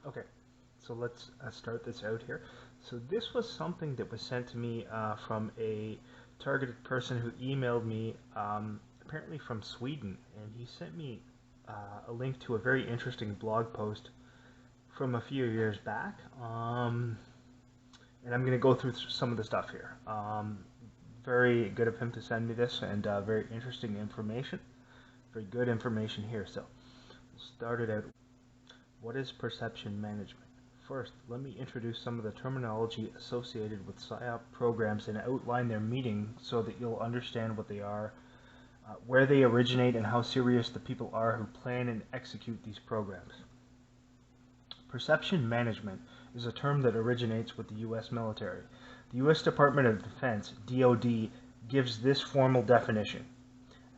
Okay, so let's start this out here. So this was something that was sent to me from a targeted person who emailed me, apparently from Sweden, and he sent me a link to a very interesting blog post from a few years back. And I'm going to go through some of the stuff here. Very good of him to send me this, and very interesting information. Very good information here. So we'll start it out. What is perception management? First, let me introduce some of the terminology associated with Psyop programs and outline their meaning so that you'll understand what they are, where they originate, and how serious the people are who plan and execute these programs. Perception management is a term that originates with the U.S. military. The U.S. Department of Defense, DoD, gives this formal definition.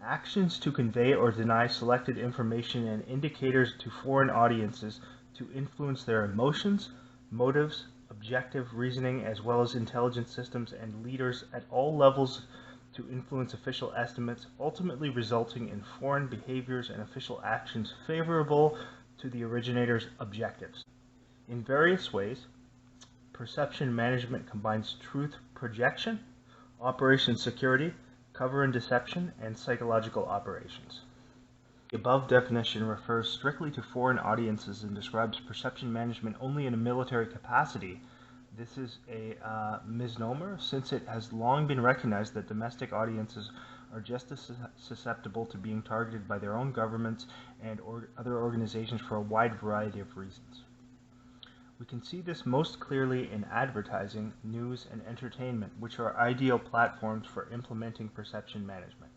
Actions to convey or deny selected information and indicators to foreign audiences to influence their emotions, motives, objective reasoning, as well as intelligence systems and leaders at all levels to influence official estimates, ultimately resulting in foreign behaviors and official actions favorable to the originator's objectives. In various ways, perception management combines truth projection, operation security, cover and deception, and psychological operations. The above definition refers strictly to foreign audiences and describes perception management only in a military capacity. This is a misnomer, since it has long been recognized that domestic audiences are just as susceptible to being targeted by their own governments and other organizations for a wide variety of reasons. We can see this most clearly in advertising, news, and entertainment, which are ideal platforms for implementing perception management.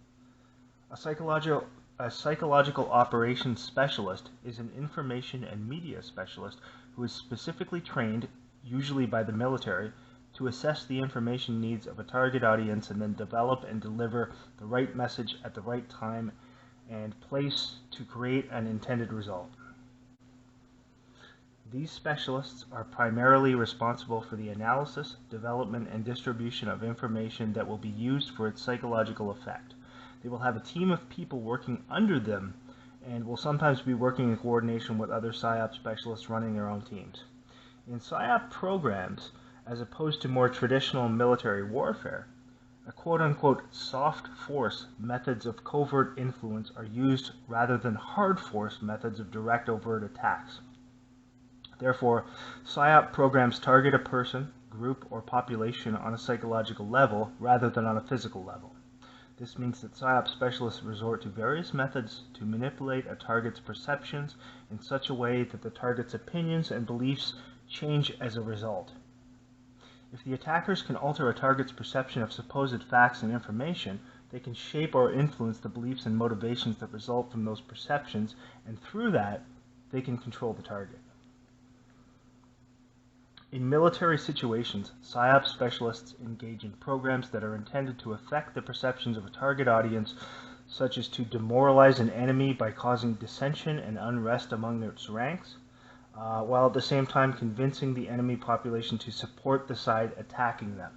A psychological operations specialist is an information and media specialist who is specifically trained, usually by the military, to assess the information needs of a target audience and then develop and deliver the right message at the right time and place to create an intended result. These specialists are primarily responsible for the analysis, development, and distribution of information that will be used for its psychological effect. They will have a team of people working under them and will sometimes be working in coordination with other Psyop specialists running their own teams. In Psyop programs, as opposed to more traditional military warfare, a quote-unquote soft force methods of covert influence are used rather than hard force methods of direct overt attacks. Therefore, Psyop programs target a person, group, or population on a psychological level rather than on a physical level. This means that Psyop specialists resort to various methods to manipulate a target's perceptions in such a way that the target's opinions and beliefs change as a result. If the attackers can alter a target's perception of supposed facts and information, they can shape or influence the beliefs and motivations that result from those perceptions, and through that, they can control the target. In military situations, Psyop specialists engage in programs that are intended to affect the perceptions of a target audience, such as to demoralize an enemy by causing dissension and unrest among its ranks, while at the same time convincing the enemy population to support the side attacking them.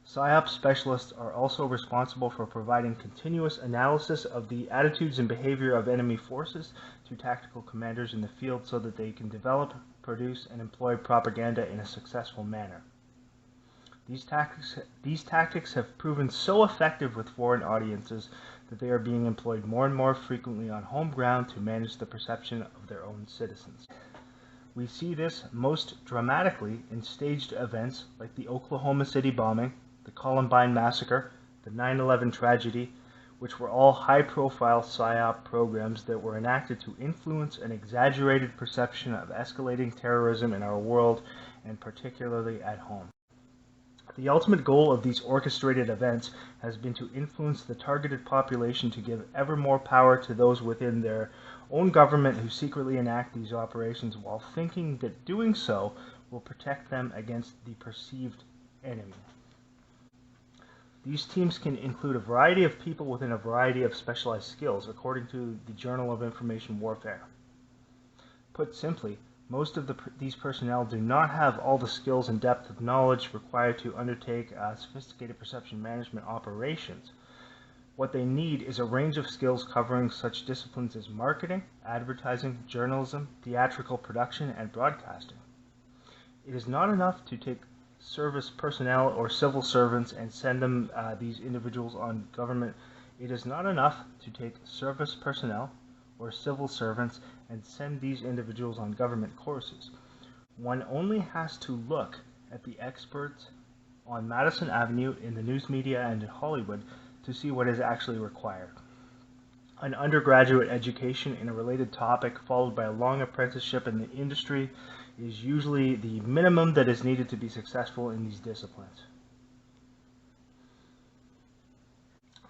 Psyop specialists are also responsible for providing continuous analysis of the attitudes and behavior of enemy forces to tactical commanders in the field so that they can develop, produce, and employ propaganda in a successful manner. These tactics have proven so effective with foreign audiences that they are being employed more and more frequently on home ground to manage the perception of their own citizens. We see this most dramatically in staged events like the Oklahoma City bombing, the Columbine massacre, the 9/11 tragedy, which were all high-profile Psyop programs that were enacted to influence an exaggerated perception of escalating terrorism in our world, and particularly at home. The ultimate goal of these orchestrated events has been to influence the targeted population to give ever more power to those within their own government who secretly enact these operations while thinking that doing so will protect them against the perceived enemy. These teams can include a variety of people within a variety of specialized skills, according to the Journal of Information Warfare. Put simply, most of these personnel do not have all the skills and depth of knowledge required to undertake sophisticated perception management operations, What they need is a range of skills covering such disciplines as marketing, advertising, journalism, theatrical production, and broadcasting. It is not enough to take service personnel or civil servants and send them these individuals on government. It is not enough to take service personnel or civil servants and send these individuals on government courses. One only has to look at the experts on Madison Avenue, in the news media, and in Hollywood to see what is actually required. An undergraduate education in a related topic followed by a long apprenticeship in the industry is usually the minimum that is needed to be successful in these disciplines.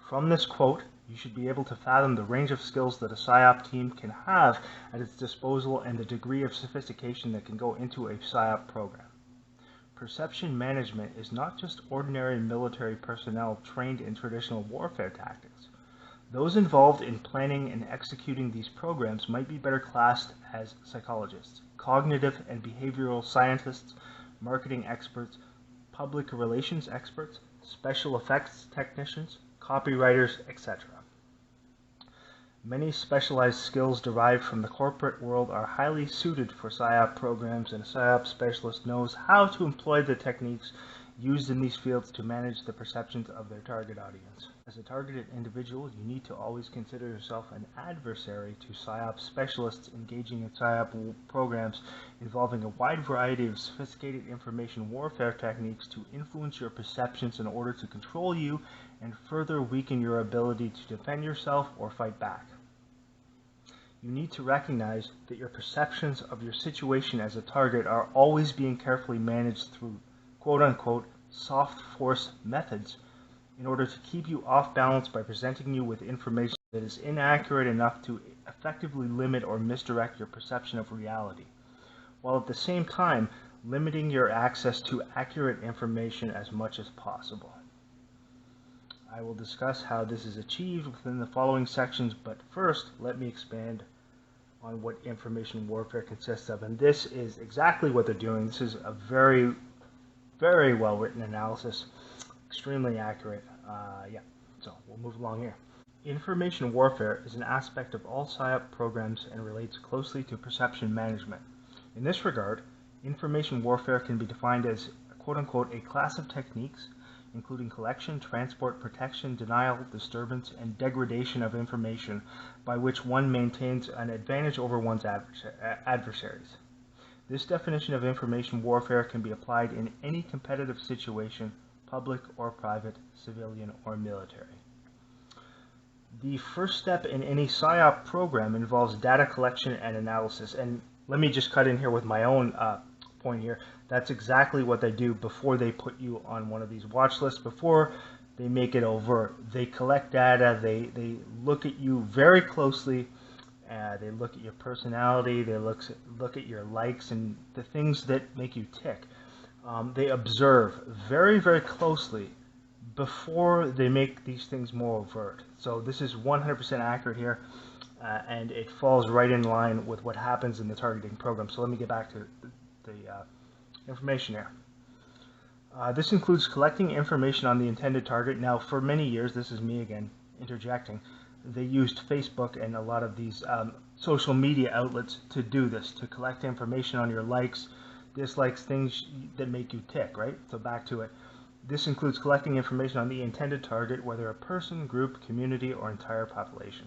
From this quote, you should be able to fathom the range of skills that a PSYOP team can have at its disposal and the degree of sophistication that can go into a PSYOP program. Perception management is not just ordinary military personnel trained in traditional warfare tactics. Those involved in planning and executing these programs might be better classed as psychologists, cognitive and behavioral scientists, marketing experts, public relations experts, special effects technicians, copywriters, etc. Many specialized skills derived from the corporate world are highly suited for PSYOP programs, and a PSYOP specialist knows how to employ the techniques used in these fields to manage the perceptions of their target audience. As a targeted individual, you need to always consider yourself an adversary to PSYOP specialists engaging in PSYOP programs involving a wide variety of sophisticated information warfare techniques to influence your perceptions in order to control you and further weaken your ability to defend yourself or fight back. You need to recognize that your perceptions of your situation as a target are always being carefully managed through quote-unquote soft force methods in order to keep you off balance by presenting you with information that is inaccurate enough to effectively limit or misdirect your perception of reality, while at the same time limiting your access to accurate information as much as possible. I will discuss how this is achieved within the following sections, but first let me expand on what information warfare consists of. And this is exactly what they're doing. This is a very, very well written analysis, extremely accurate. So we'll move along here. Information warfare is an aspect of all PSYOP programs and relates closely to perception management. In this regard, information warfare can be defined as quote-unquote a class of techniques including collection, transport, protection, denial, disturbance, and degradation of information by which one maintains an advantage over one's adversaries. This definition of information warfare can be applied in any competitive situation, public or private, civilian or military. The first step in any PSYOP program involves data collection and analysis, and let me just cut in here with my own point here. That's exactly what they do before they put you on one of these watch lists, before they make it overt. They collect data, they look at you very closely, they look at your personality, they look at your likes and the things that make you tick. They observe very, very closely before they make these things more overt. So this is 100% accurate here, and it falls right in line with what happens in the targeting program. So let me get back to the information here. This includes collecting information on the intended target. Now, for many years, this is me again interjecting, they used Facebook and a lot of these social media outlets to do this, to collect information on your likes, dislikes, things that make you tick, right? So back to it. This includes collecting information on the intended target, whether a person, group, community, or entire population,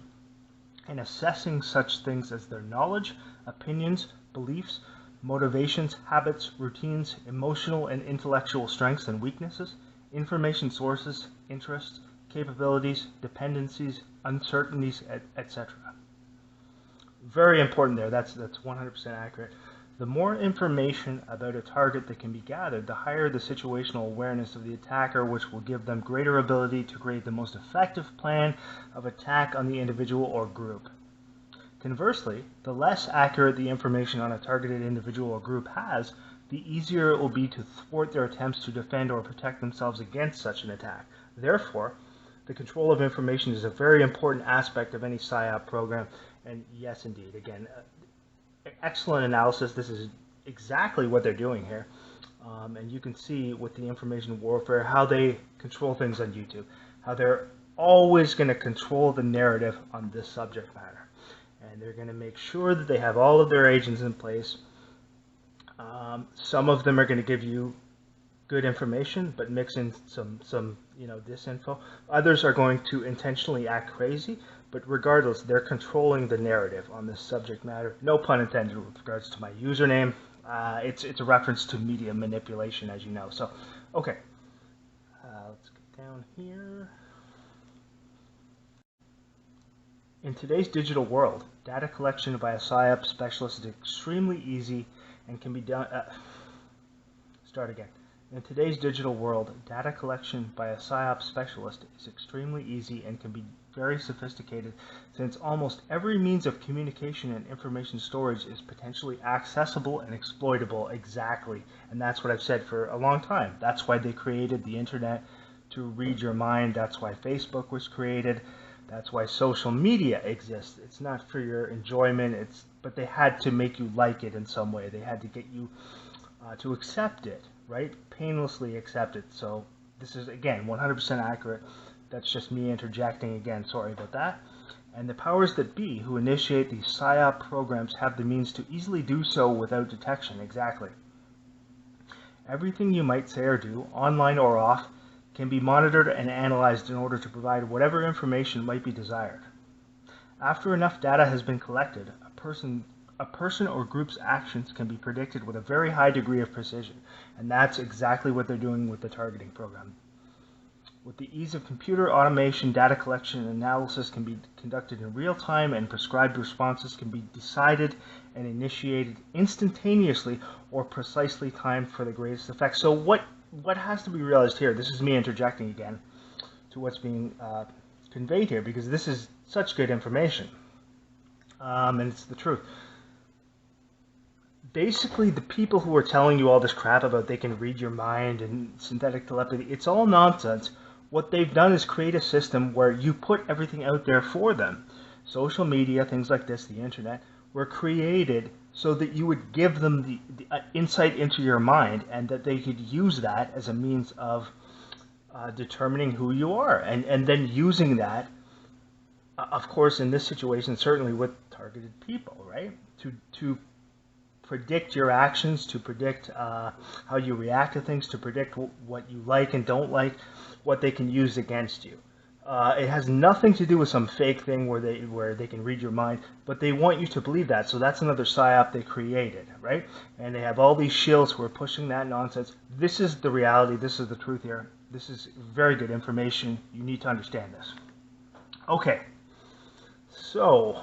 and assessing such things as their knowledge, opinions, beliefs, motivations, habits, routines, emotional and intellectual strengths and weaknesses, information sources, interests, capabilities, dependencies, uncertainties, etc. Very important there. That's 100% accurate. The more information about a target that can be gathered, the higher the situational awareness of the attacker, which will give them greater ability to create the most effective plan of attack on the individual or group. Conversely, the less accurate the information on a targeted individual or group has, the easier it will be to thwart their attempts to defend or protect themselves against such an attack. Therefore, the control of information is a very important aspect of any PSYOP program, and yes, indeed, again, excellent analysis. This is exactly what they're doing here, and you can see with the information warfare how they control things on YouTube, how they're always going to control the narrative on this subject matter. And they're going to make sure that they have all of their agents in place. Some of them are going to give you good information, but mix in some disinfo. Others are going to intentionally act crazy, but regardless, they're controlling the narrative on this subject matter. No pun intended with regards to my username. It's a reference to media manipulation, as you know. So, okay, let's get down here. In today's digital world, data collection by a Psyops specialist is extremely easy and can be done. In today's digital world, data collection by a Psyops specialist is extremely easy and can be very sophisticated, since almost every means of communication and information storage is potentially accessible and exploitable. Exactly. And that's what I've said for a long time. That's why they created the internet, to read your mind. That's why Facebook was created. That's why social media exists. It's not for your enjoyment, but they had to make you like it in some way. They had to get you to accept it, right? Painlessly accept it. So this is, again, 100% accurate. That's just me interjecting again. Sorry about that. And the powers that be who initiate these PSYOP programs have the means to easily do so without detection. Exactly. Everything you might say or do, online or off, can be monitored and analyzed in order to provide whatever information might be desired. After enough data has been collected, a person or group's actions can be predicted with a very high degree of precision, and that's exactly what they're doing with the targeting program. With the ease of computer automation, data collection and analysis can be conducted in real time, and prescribed responses can be decided and initiated instantaneously or precisely timed for the greatest effect. So what has to be realized here, this is me interjecting again to what's being conveyed here, because this is such good information, and it's the truth. Basically, the people who are telling you all this crap about they can read your mind and synthetic telepathy, it's all nonsense. What they've done is create a system where you put everything out there for them. Social media, things like this, the internet, were created so that you would give them the insight into your mind, and that they could use that as a means of determining who you are, and then using that, of course, in this situation, certainly with targeted people, right, to predict your actions, to predict how you react to things, to predict what you like and don't like, what they can use against you. It has nothing to do with some fake thing where they can read your mind, but they want you to believe that. So that's another psyop they created, right? And they have all these shills who are pushing that nonsense. This is the reality. This is the truth here. This is very good information. You need to understand this. Okay. So,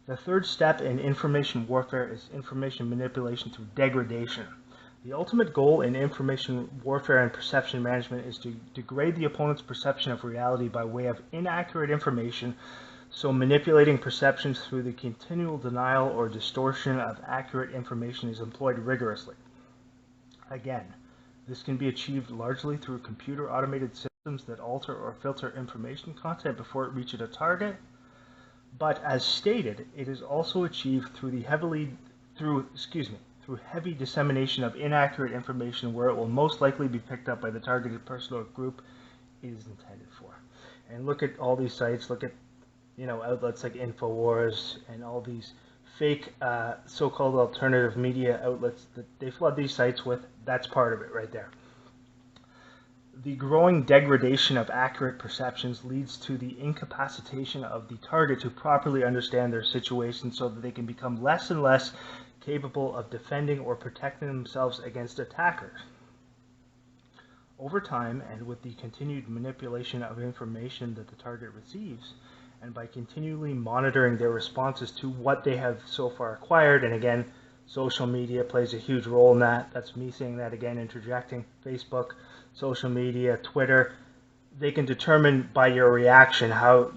the third step in information warfare is information manipulation through degradation. The ultimate goal in information warfare and perception management is to degrade the opponent's perception of reality by way of inaccurate information, so manipulating perceptions through the continual denial or distortion of accurate information is employed rigorously. Again, this can be achieved largely through computer automated systems that alter or filter information content before it reaches a target, but as stated, it is also achieved through heavy dissemination of inaccurate information where it will most likely be picked up by the targeted person or group it is intended for. And look at all these sites, look at outlets like InfoWars and all these fake so-called alternative media outlets that they flood these sites with. That's part of it right there. The growing degradation of accurate perceptions leads to the incapacitation of the target to properly understand their situation, so that they can become less and less capable of defending or protecting themselves against attackers. Over time, and with the continued manipulation of information that the target receives, and by continually monitoring their responses to what they have so far acquired, and again, social media plays a huge role in that. That's me saying that again, interjecting. Facebook, social media, Twitter, they can determine by your reaction how,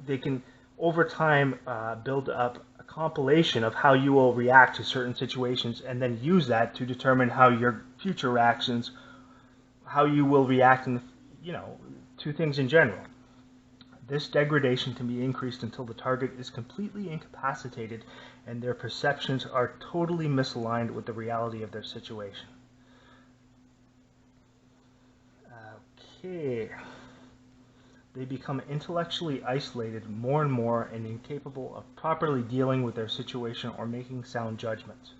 they can over time build up a compilation of how you will react to certain situations, and then use that to determine how your future reactions, how you will react to things in general. This degradation can be increased until the target is completely incapacitated and their perceptions are totally misaligned with the reality of their situation. Okay. They become intellectually isolated more and more and incapable of properly dealing with their situation or making sound judgments.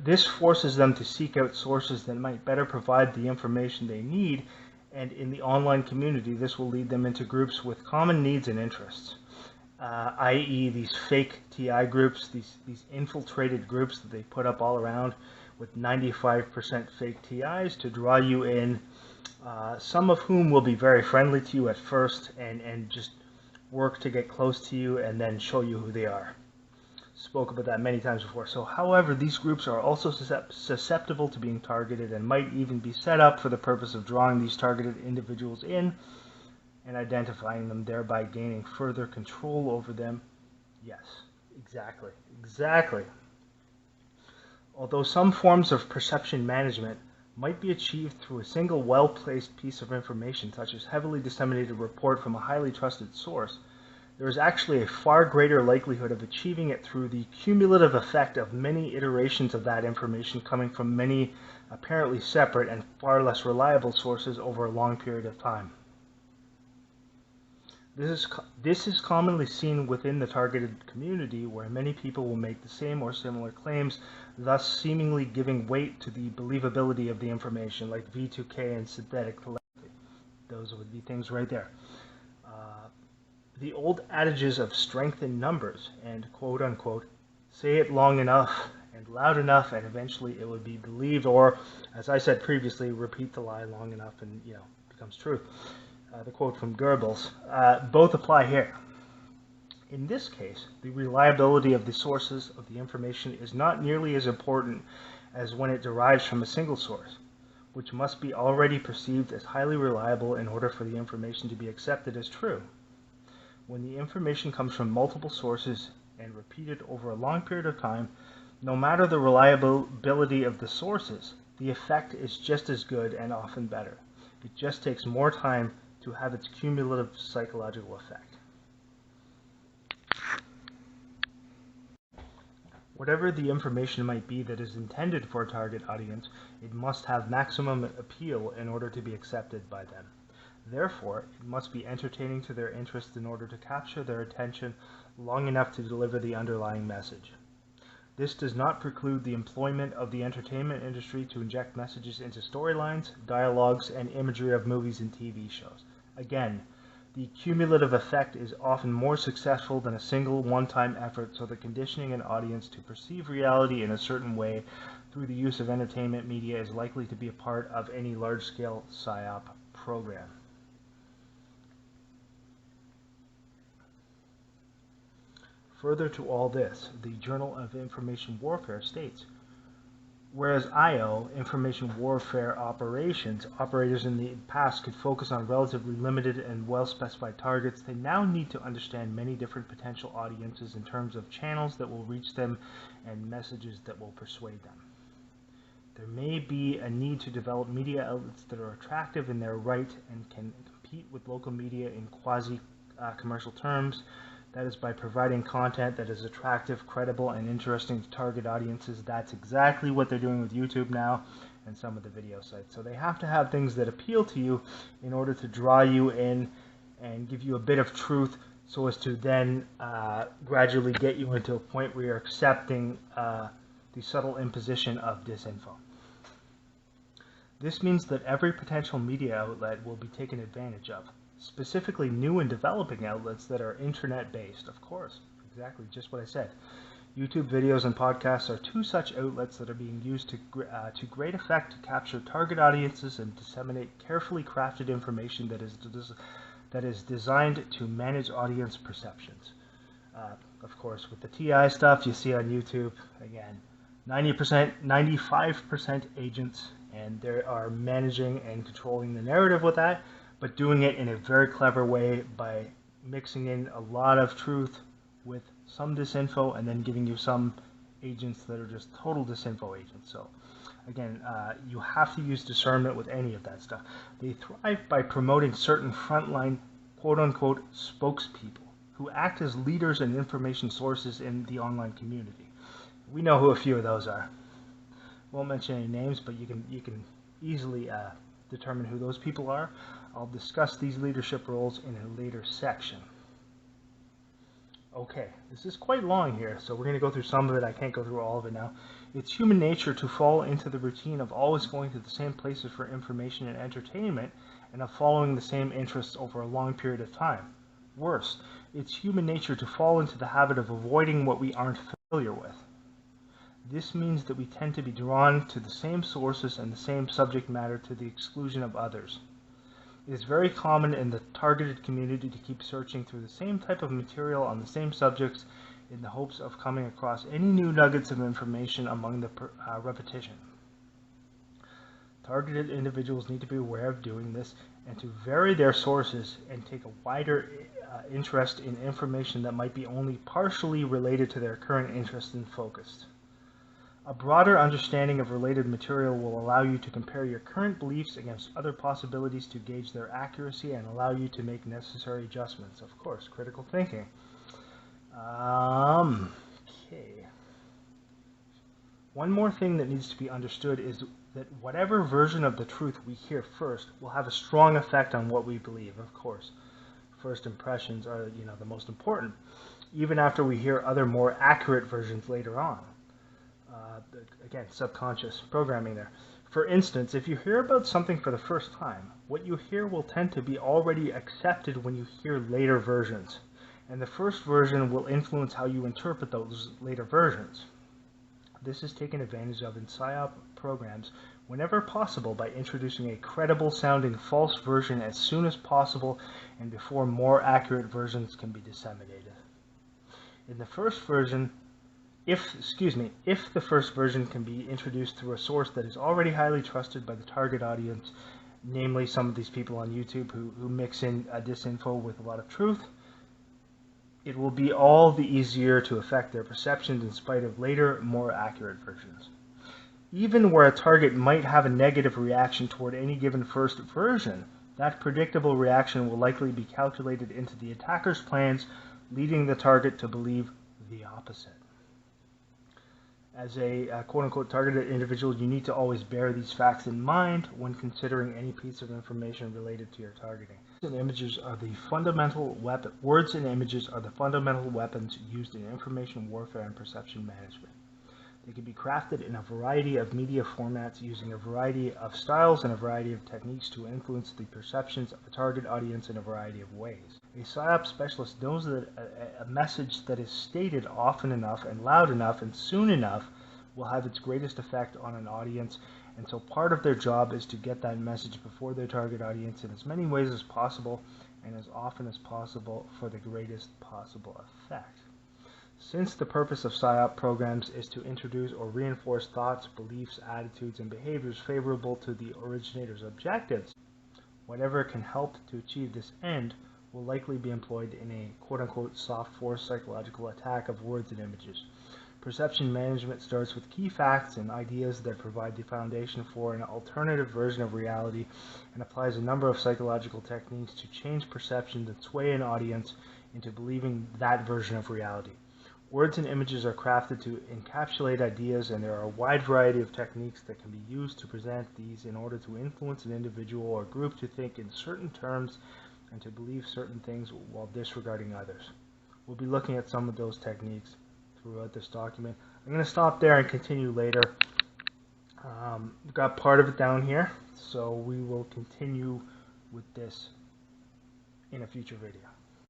This forces them to seek out sources that might better provide the information they need, and in the online community, this will lead them into groups with common needs and interests, i.e. these fake TI groups, these infiltrated groups that they put up all around with 95% fake TIs to draw you in, some of whom will be very friendly to you at first and just work to get close to you and then show you who they are. Spoke about that many times before. So, however, these groups are also susceptible to being targeted and might even be set up for the purpose of drawing these targeted individuals in and identifying them, thereby gaining further control over them. Yes, exactly. Although some forms of perception management might be achieved through a single well-placed piece of information, such as heavily disseminated report from a highly trusted source, there is actually a far greater likelihood of achieving it through the cumulative effect of many iterations of that information coming from many apparently separate and far less reliable sources over a long period of time. This is commonly seen within the targeted community, where many people will make the same or similar claims, thus seemingly giving weight to the believability of the information, like V2K and synthetic telepathy. Those would be things right there. The old adages of strength in numbers and quote-unquote, say it long enough and loud enough and eventually it would be believed, or, as I said previously, repeat the lie long enough and, it becomes truth. The quote from Goebbels, both apply here. In this case, the reliability of the sources of the information is not nearly as important as when it derives from a single source, which must be already perceived as highly reliable in order for the information to be accepted as true. When the information comes from multiple sources and repeated over a long period of time, no matter the reliability of the sources, the effect is just as good and often better. It just takes more time to have its cumulative psychological effect. Whatever the information might be that is intended for a target audience, it must have maximum appeal in order to be accepted by them. Therefore, it must be entertaining to their interest in order to capture their attention long enough to deliver the underlying message. This does not preclude the employment of the entertainment industry to inject messages into storylines, dialogues, and imagery of movies and TV shows. Again, the cumulative effect is often more successful than a single one-time effort, so that conditioning an audience to perceive reality in a certain way through the use of entertainment media is likely to be a part of any large-scale Psyop program. Further to all this, the Journal of Information Warfare states, whereas IO, information warfare operations, operators in the past could focus on relatively limited and well-specified targets, they now need to understand many different potential audiences in terms of channels that will reach them and messages that will persuade them. There may be a need to develop media outlets that are attractive in their right and can compete with local media in quasi-commercial terms. That is by providing content that is attractive, credible, and interesting to target audiences. That's exactly what they're doing with YouTube now and some of the video sites. So they have to have things that appeal to you in order to draw you in and give you a bit of truth, so as to then gradually get you into a point where you're accepting the subtle imposition of disinfo. This means that every potential media outlet will be taken advantage of. Specifically new and developing outlets that are internet-based, of course, exactly just what I said. YouTube videos and podcasts are two such outlets that are being used to great effect to capture target audiences and disseminate carefully crafted information that is designed to manage audience perceptions. Of course, with the TI stuff you see on YouTube, again, 90%, 95% agents, and they are managing and controlling the narrative with that, but doing it in a very clever way by mixing in a lot of truth with some disinfo and then giving you some agents that are just total disinfo agents. So again, you have to use discernment with any of that stuff. They thrive by promoting certain frontline quote-unquote spokespeople who act as leaders and information sources in the online community. We know who a few of those are. Won't mention any names, but you can easily determine who those people are. I'll discuss these leadership roles in a later section. Okay, this is quite long here, so we're going to go through some of it. I can't go through all of it now. It's human nature to fall into the routine of always going to the same places for information and entertainment, and of following the same interests over a long period of time. Worse, it's human nature to fall into the habit of avoiding what we aren't familiar with. This means that we tend to be drawn to the same sources and the same subject matter to the exclusion of others. It is very common in the targeted community to keep searching through the same type of material on the same subjects in the hopes of coming across any new nuggets of information among the repetition. Targeted individuals need to be aware of doing this and to vary their sources and take a wider interest in information that might be only partially related to their current interest and focus. A broader understanding of related material will allow you to compare your current beliefs against other possibilities to gauge their accuracy and allow you to make necessary adjustments. Of course, critical thinking. Okay. One more thing that needs to be understood is that whatever version of the truth we hear first will have a strong effect on what we believe. Of course, first impressions are, the most important, even after we hear other more accurate versions later on. Again, subconscious programming there. For instance, if you hear about something for the first time, what you hear will tend to be already accepted when you hear later versions, and the first version will influence how you interpret those later versions. This is taken advantage of in Psyop programs whenever possible by introducing a credible sounding false version as soon as possible and before more accurate versions can be disseminated. In the first version, if the first version can be introduced through a source that is already highly trusted by the target audience, namely some of these people on YouTube who mix in disinfo with a lot of truth, it will be all the easier to affect their perceptions in spite of later, more accurate versions. Even where a target might have a negative reaction toward any given first version, that predictable reaction will likely be calculated into the attacker's plans, leading the target to believe the opposite. As a quote-unquote targeted individual, you need to always bear these facts in mind when considering any piece of information related to your targeting. Words and images are the fundamental weapons used in information warfare and perception management. They can be crafted in a variety of media formats using a variety of styles and a variety of techniques to influence the perceptions of a target audience in a variety of ways. A Psyops specialist knows that a message that is stated often enough and loud enough and soon enough will have its greatest effect on an audience, and so part of their job is to get that message before their target audience in as many ways as possible and as often as possible for the greatest possible effect. Since the purpose of Psyop programs is to introduce or reinforce thoughts, beliefs, attitudes, and behaviors favorable to the originator's objectives, whatever can help to achieve this end will likely be employed in a quote-unquote soft force psychological attack of words and images. Perception management starts with key facts and ideas that provide the foundation for an alternative version of reality and applies a number of psychological techniques to change perceptions and sway an audience into believing that version of reality. Words and images are crafted to encapsulate ideas, and there are a wide variety of techniques that can be used to present these in order to influence an individual or group to think in certain terms and to believe certain things while disregarding others. We'll be looking at some of those techniques throughout this document. I'm going to stop there and continue later. We've got part of it down here, so we will continue with this in a future video.